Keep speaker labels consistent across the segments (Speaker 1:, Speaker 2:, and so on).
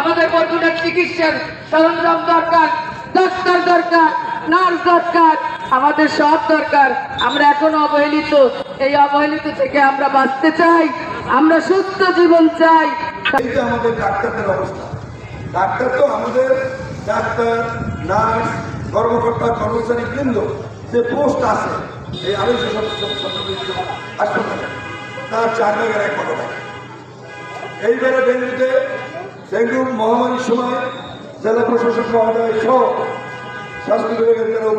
Speaker 1: আমাদের বরগুনার চিকিৎসার সরঞ্জাম দরকার, ডাক্তার দরকার, নার্স দরকার, আমাদের সব দরকার। আমরা এখন অবহেলিত, এই অবহেলিত থেকে আমরা বাঁচতে চাই, আমরা সুস্থ জীবন চাই।
Speaker 2: আমাদের ডাক্তারদের অবস্থা, ডাক্তার তো আমাদের ডাক্তার, নার্স, কর্মকর্তা, কর্মচারী বৃন্দ যে পোস্ট আছে এই 250 হাসপাতালে, তার 4 ভাগের 1 ভাগ থাকে। এইবারে ডেঙ্গু মহামারীর সময় জেলা প্রশাসক মহোদয় সহ স্বাস্থ্য বিভাগের যারা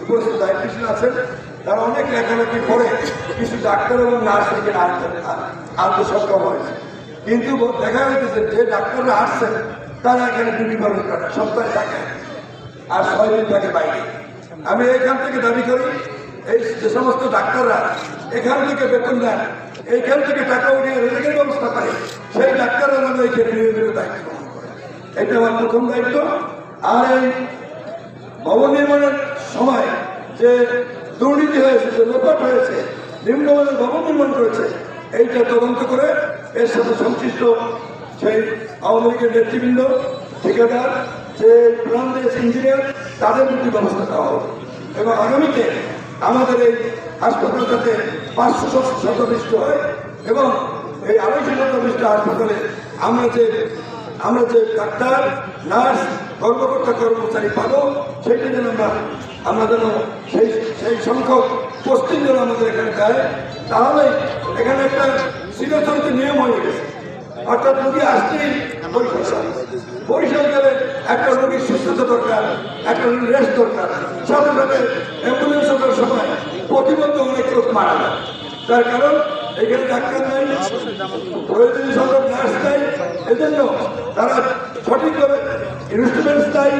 Speaker 2: উপস্থিত দায়িত্বশীল আছেন, তারা অনেক লেখালেখি করে কিছু ডাক্তার এবং নার্স থেকে আনতে সক্ষম হয়েছে। কিন্তু দেখা যাচ্ছে যে ডাক্তাররা আসছেন তারা এখানে ডিউটি পালন করে সপ্তাহে থাকে আর 6 দিন থাকে বাইরে। আমি এখান থেকে দাবি করি এই যে সমস্ত ডাক্তাররা এখান থেকে বেতন দেন, এইখান থেকে টাকা উঠিয়ে রোজগারের ব্যবস্থা করে, সেই ডাক্তাররা যেন এইখানে নিয়মিত দায়িত্ব পালন করে। এটা আমার প্রথম দায়িত্ব। আর এই ভবন নির্মাণের সময় যে দুর্নীতি হয়েছে, যে লোপাট হয়েছে, নিম্নমানের ভবন নির্মাণ করেছে, এইটা তদন্ত করে এর সাথে সংশ্লিষ্ট সেই আওয়ামী লীগের নেতৃবৃন্দ, ঠিকাদার, যে প্ল্যান দিয়েছে ইঞ্জিনিয়ার, তাদের প্রতি ব্যবস্থা দেওয়া হবে। এবং আগামীতে আমাদের এই হাসপাতালটাতে 500 শতাংশ হয় এবং এই 250 হাসপাতালে আমরা যে ডাক্তার, নার্স, কর্মকর্তা, কর্মচারী পাবো, সেইটা যেন আমরা যেন সেই সংখ্যক পোস্টিং যেন আমাদের এখানে দেয়। তাহলে এখানে একটা চিরচরিত নিয়ম হয়ে গেছে, অর্থাৎ রোগী আসতেই বরিশাল গেলে একটা রোগীর সুস্থতা দরকার, একটা রোগীর রেস্ট দরকার, সাথে সাথে অ্যাম্বুলেন্স আসার সময় প্রতিবন্ধ অনেক লোক মারা যায়। তার কারণ এখানে ডাক্তার নাই, প্রয়োজনীয় সংখ্যক নার্স নাই, এজন্য তারা সঠিকভাবে ইনস্ট্রুমেন্টস নাই,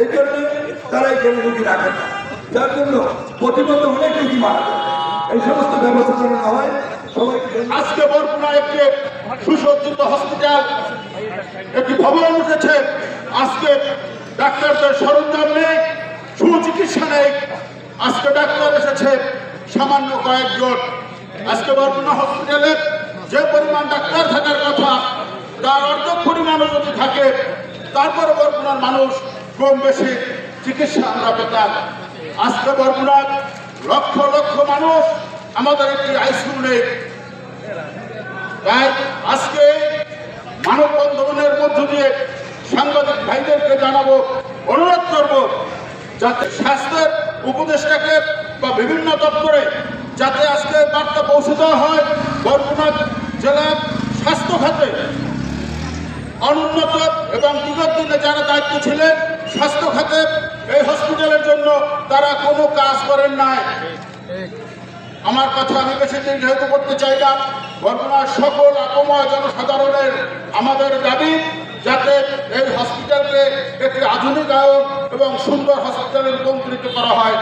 Speaker 2: এই কারণে তারা এখানে রোগী রাখে না, যার জন্য প্রতিবন্ধ অনেক রোগী মারা যায়। এই সমস্ত ব্যবস্থা যেন না হয় সবাইকে।
Speaker 3: আজকে বরগুনা একটি সুসজ্জিত হসপিটাল, একটি ভবন উঠেছে। আজকে ডাক্তারদের সরঞ্জাম নেই, সুচিকিৎসা নেই। আজকে ডাক্তার এসেছে সামান্য কয়েকজন। আজকে বরগুনা হসপিটালে যে পরিমাণ ডাক্তার থাকার কথা তার অর্ধেক পরিমাণও যদি থাকে, তারপরে বরগুনার মানুষ কম বেশি চিকিৎসা আমরা পেতাম। আজকে বরগুনার লক্ষ লক্ষ মানুষ, আমাদের একটি আইসিইউ নেই। তাই আজকে মানববন্ধনের মধ্য দিয়ে সাংবাদিক ভাইদেরকে জানাবো, অনুরোধ করব, যাতে স্বাস্থ্যের উপদেষ্টাকে বা বিভিন্ন দপ্তরে যাতে আজকে বার্তা পৌঁছে দেওয়া হয়, বরগুনা জেলার স্বাস্থ্য খাতে অনুন্নত এবং বিগত দিনে যারা দায়িত্ব ছিলেন স্বাস্থ্য খাতে এই হসপিটালের জন্য তারা কোনো কাজ করেন নাই। আমার কথা আমি বেশি দীর্ঘায়িত করতে চাই না। বরগুনার সকল আপময় জনসাধারণের আমাদের দাবি যাতে এই হসপিটালকে একটি আধুনিকায়ন এবং সুন্দর হসপিটালে রূপান্তরিত করা হয়।